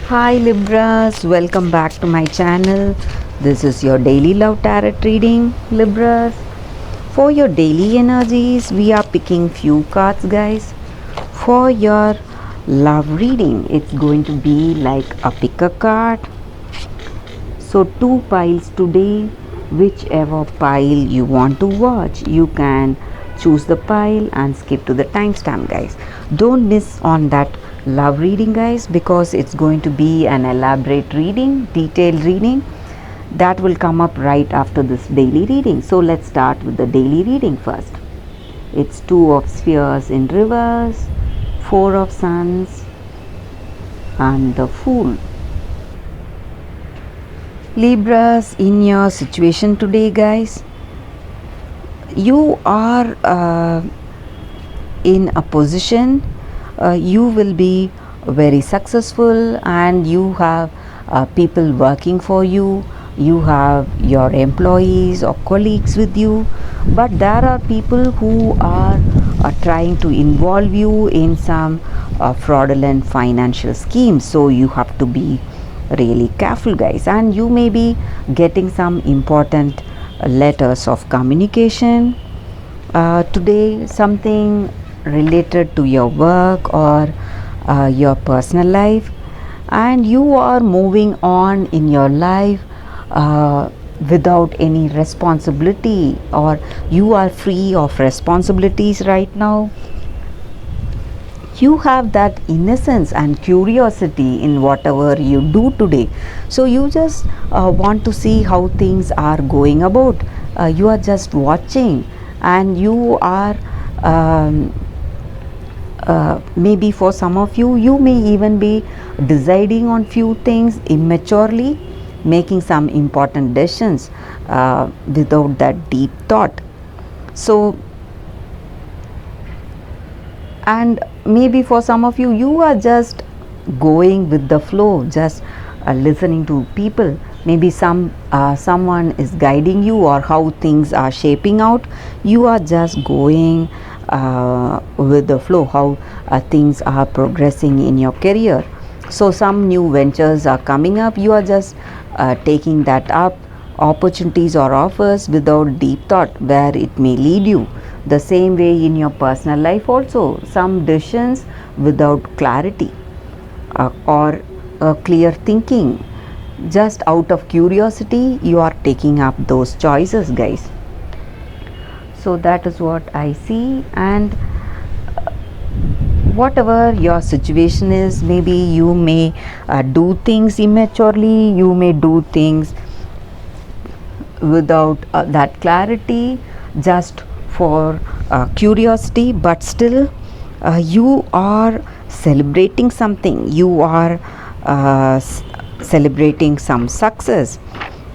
Hi Libras, welcome back to my channel. This is your daily love tarot reading, Libras. For your daily energies, we are picking few cards, guys. For your love reading, it's going to be like a pick a card. So two piles today, whichever pile you want to watch, you can choose the pile and skip to the timestamp, guys. Don't miss on that love reading, guys, because it's going to be an elaborate reading, detailed reading that will come up right after this daily reading. So let's start with the daily reading first. It's two of spheres in reverse, four of suns, and the fool. Libras, in your situation today, guys, you are in a position, you will be very successful, and you have people working for you, you have your employees or colleagues with you, but there are people who are trying to involve you in some fraudulent financial schemes. So you have to be really careful, guys, and you may be getting some important letters of communication today, something related to your work or your personal life, and you are moving on in your life without any responsibility, or you are free of responsibilities right now. You have that innocence and curiosity in whatever you do today. So you just want to see how things are going about. You are just watching, and you are maybe for some of you, you may even be deciding on few things immaturely, making some important decisions without that deep thought. So, and maybe for some of you, you are just going with the flow, just listening to people. Maybe someone is guiding you, or how things are shaping out. You are just going with the flow, how things are progressing in your career. So some new ventures are coming up, you are just taking that up, opportunities or offers without deep thought where it may lead you. The same way in your personal life also, some decisions without clarity or clear thinking, just out of curiosity you are taking up those choices, guys. So that is what I see. And whatever your situation is, maybe you may do things immaturely, you may do things without that clarity, just for curiosity, but still you are celebrating something, you are celebrating some success.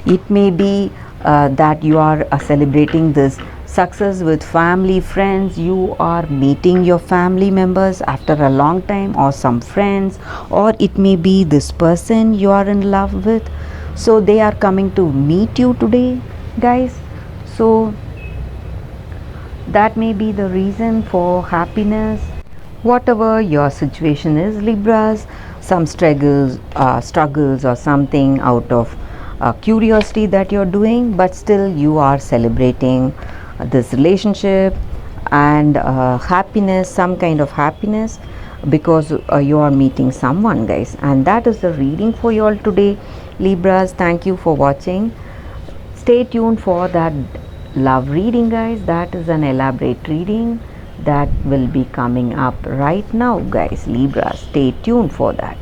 It may be that you are celebrating this success with family, friends. You are meeting your family members after a long time, or some friends, or it may be this person you are in love with. So they are coming to meet you today, guys. So that may be the reason for happiness. Whatever your situation is, Libras, some struggles or something out of curiosity that you're doing, but still you are celebrating this relationship and happiness, some kind of happiness, because you are meeting someone, guys. And that is the reading for you all today, Libras. Thank you for watching. Stay tuned for that love reading, guys. That is an elaborate reading that will be coming up right now, guys. Libra, stay tuned for that.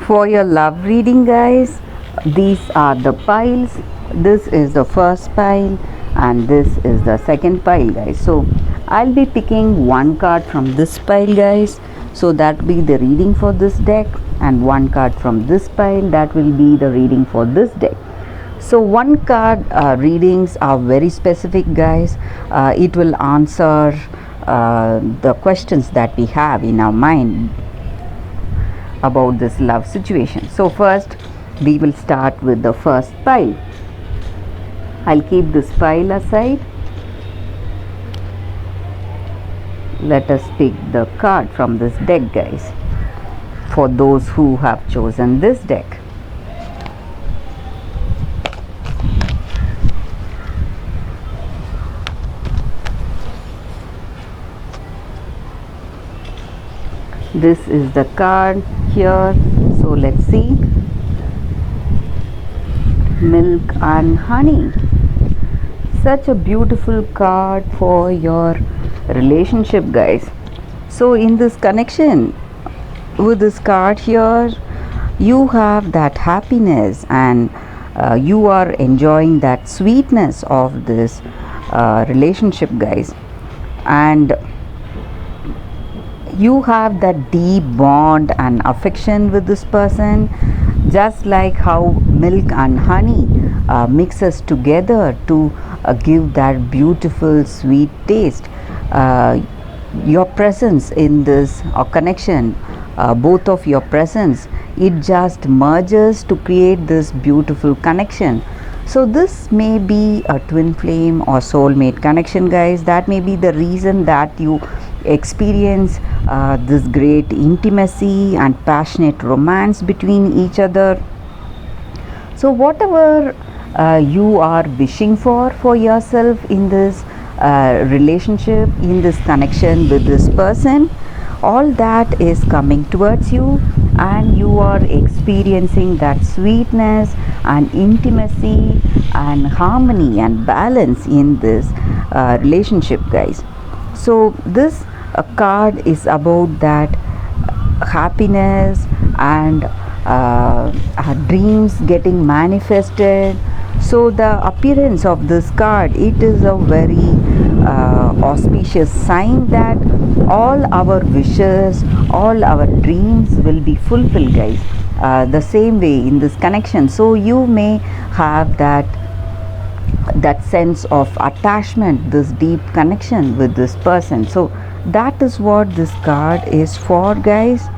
For your love reading, guys, these are the piles. This is the first pile and this is the second pile, guys. So I'll be picking one card from this pile, guys. So that will be the reading for this deck, and one card from this pile, that will be the reading for this deck. So one card readings are very specific, guys. It will answer the questions that we have in our mind about this love situation. So first we will start with the first pile. I'll keep this pile aside. Let us pick the card from this deck, guys. for those who have chosen this deck. This is the card here, so let's see. Milk and honey. Such a beautiful card for your relationship, guys. So in this connection with this card here, you have that happiness, and you are enjoying that sweetness of this relationship, guys, and you have that deep bond and affection with this person, just like how milk and honey mixes together to give that beautiful sweet taste. Your presence in this connection, both of your presence, it just merges to create this beautiful connection. So this may be a twin flame or soulmate connection, guys. That may be the reason that you experience this great intimacy and passionate romance between each other. So whatever you are wishing for yourself in this relationship, in this connection with this person, all that is coming towards you, and you are experiencing that sweetness and intimacy and harmony and balance in this relationship, guys. So this card is about that happiness and dreams getting manifested. So the appearance of this card, it is a very auspicious sign that all our wishes, all our dreams will be fulfilled, guys. The same way in this connection, so you may have that sense of attachment, this deep connection with this person. So that is what this card is for, guys.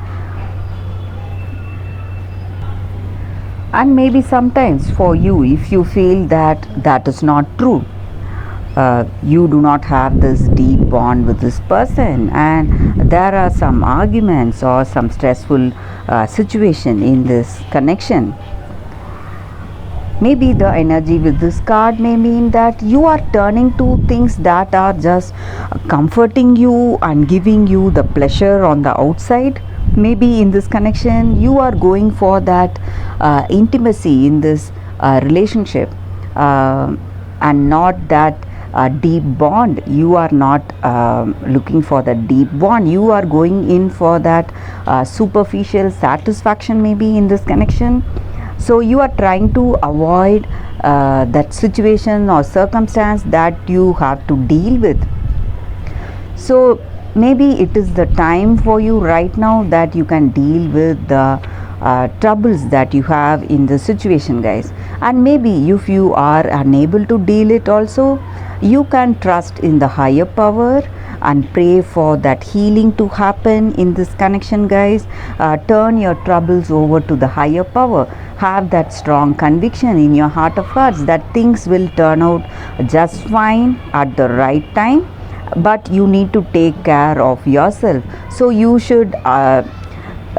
And maybe sometimes for you, if you feel that that is not true, you do not have this deep bond with this person, and there are some arguments or some stressful situation in this connection, maybe the energy with this card may mean that you are turning to things that are just comforting you and giving you the pleasure on the outside. Maybe in this connection you are going for that intimacy in this relationship, and not that deep bond. You are not looking for the deep bond. You are going in for that superficial satisfaction maybe in this connection. So you are trying to avoid that situation or circumstance that you have to deal with. So maybe it is the time for you right now that you can deal with the troubles that you have in the situation, guys. And maybe if you are unable to deal it also, you can trust in the higher power and pray for that healing to happen in this connection, guys. Turn your troubles over to the higher power. Have that strong conviction in your heart of hearts that things will turn out just fine at the right time, but you need to take care of yourself. So you should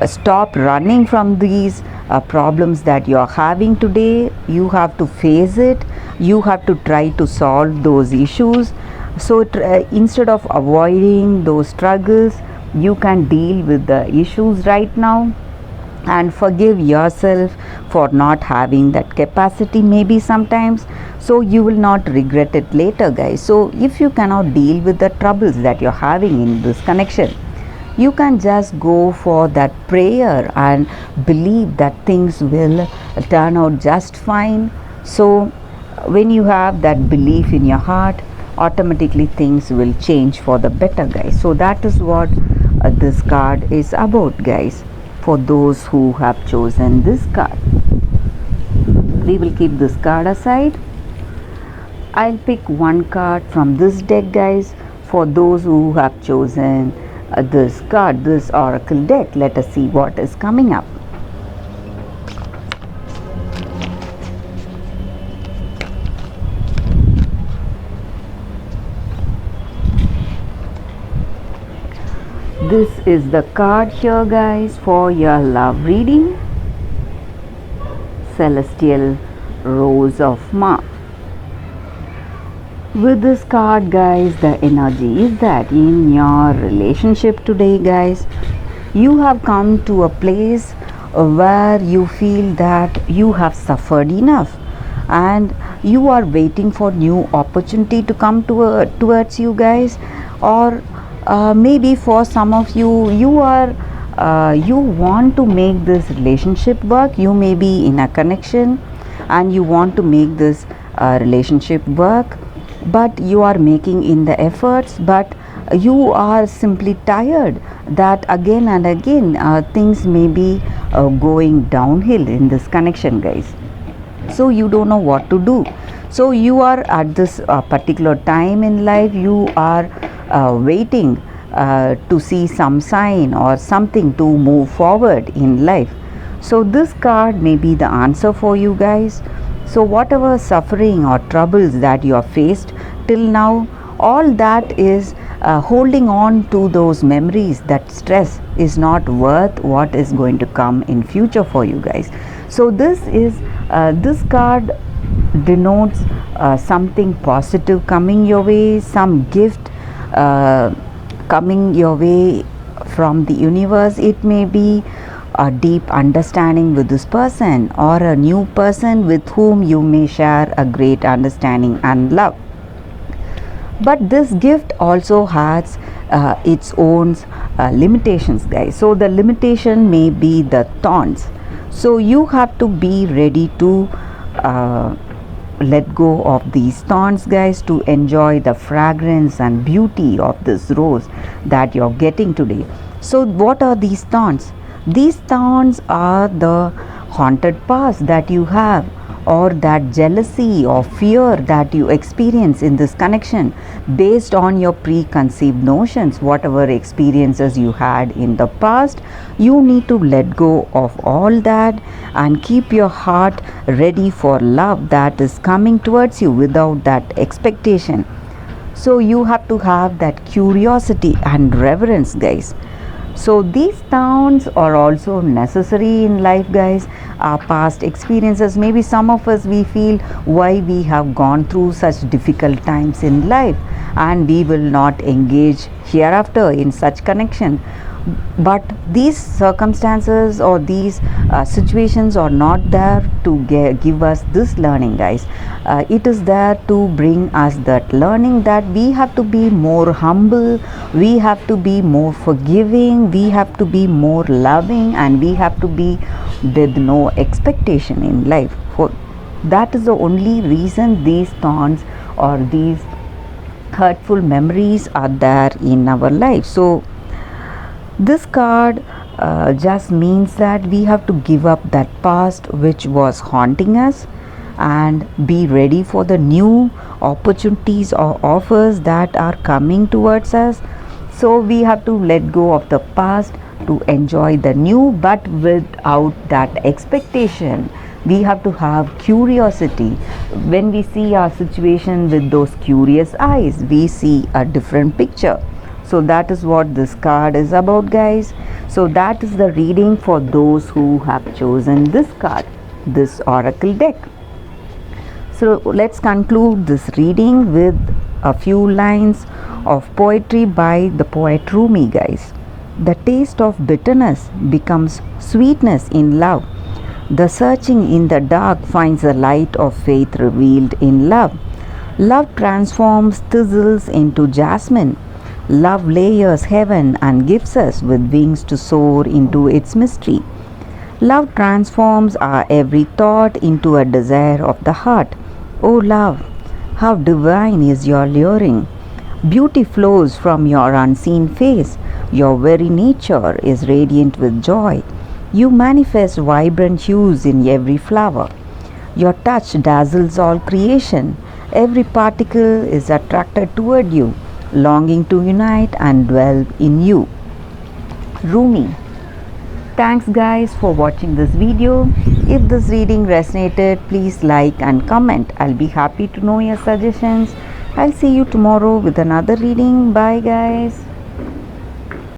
stop running from these problems that you are having today. You have to face it. You have to try to solve those issues. So instead of avoiding those struggles, you can deal with the issues right now and forgive yourself for not having that capacity maybe sometimes, so you will not regret it later, guys. So if you cannot deal with the troubles that you're having in this connection, you can just go for that prayer and believe that things will turn out just fine. So when you have that belief in your heart, automatically things will change for the better, guys. So that is what this card is about, guys, for those who have chosen this card. We will keep this card aside. I'll pick one card from this deck, guys, for those who have chosen this card, this oracle deck. Let us see what is coming up. this is the card here, guys, for your love reading. Celestial Rose of Mars. With this card, guys, the energy is that in your relationship today, guys, you have come to a place where you feel that you have suffered enough and you are waiting for new opportunity to come towards you, guys. Or maybe for some of you, you want to make this relationship work. You may be in a connection and you want to make this relationship work, but you are making in the efforts, but you are simply tired that again and again things may be going downhill in this connection, guys. So you don't know what to do. So you are at this particular time in life, you are waiting to see some sign or something to move forward in life. So this card may be the answer for you, guys. So whatever suffering or troubles that you have faced till now, all that is holding on to those memories. That stress is not worth what is going to come in future for you, guys. So this card denotes something positive coming your way, some gift coming your way from the universe. It may be a deep understanding with this person or a new person with whom you may share a great understanding and love. But this gift also has its own limitations, guys. So the limitation may be the thorns. So you have to be ready to let go of these thorns, guys, to enjoy the fragrance and beauty of this rose that you're getting today. So what are these thorns? These thorns are the haunted past that you have, or that jealousy or fear that you experience in this connection based on your preconceived notions. Whatever experiences you had in the past, you need to let go of all that and keep your heart ready for love that is coming towards you without that expectation. So you have to have that curiosity and reverence, guys. So these thorns are also necessary in life, guys. Our past experiences, maybe some of us, we feel why we have gone through such difficult times in life and we will not engage hereafter in such connection. But these circumstances or these situations are not there to give us this learning, guys. It is there to bring us that learning that we have to be more humble, we have to be more forgiving, we have to be more loving, and we have to be with no expectation in life. That is the only reason these thorns or these hurtful memories are there in our life. So this card just means that we have to give up that past which was haunting us and be ready for the new opportunities or offers that are coming towards us. So we have to let go of the past to enjoy the new, but without that expectation. We have to have curiosity. When we see our situation with those curious eyes, we see a different picture. So that is what this card is about, guys. So that is the reading for those who have chosen this card, this oracle deck. So let's conclude this reading with a few lines of poetry by the poet Rumi, guys. The taste of bitterness becomes sweetness in love. The searching in the dark finds the light of faith revealed in love. Love transforms thistles into jasmine. Love layers heaven and gives us with wings to soar into its mystery. Love transforms our every thought into a desire of the heart. O love, how divine is your luring! Beauty flows from your unseen face. Your very nature is radiant with joy. You manifest vibrant hues in every flower. Your touch dazzles all creation. Every particle is attracted toward you, longing to unite and dwell in you. Rumi. Thanks, guys, for watching this video. If this reading resonated, please like and comment. I'll be happy to know your suggestions. I'll see you tomorrow with another reading. Bye, guys.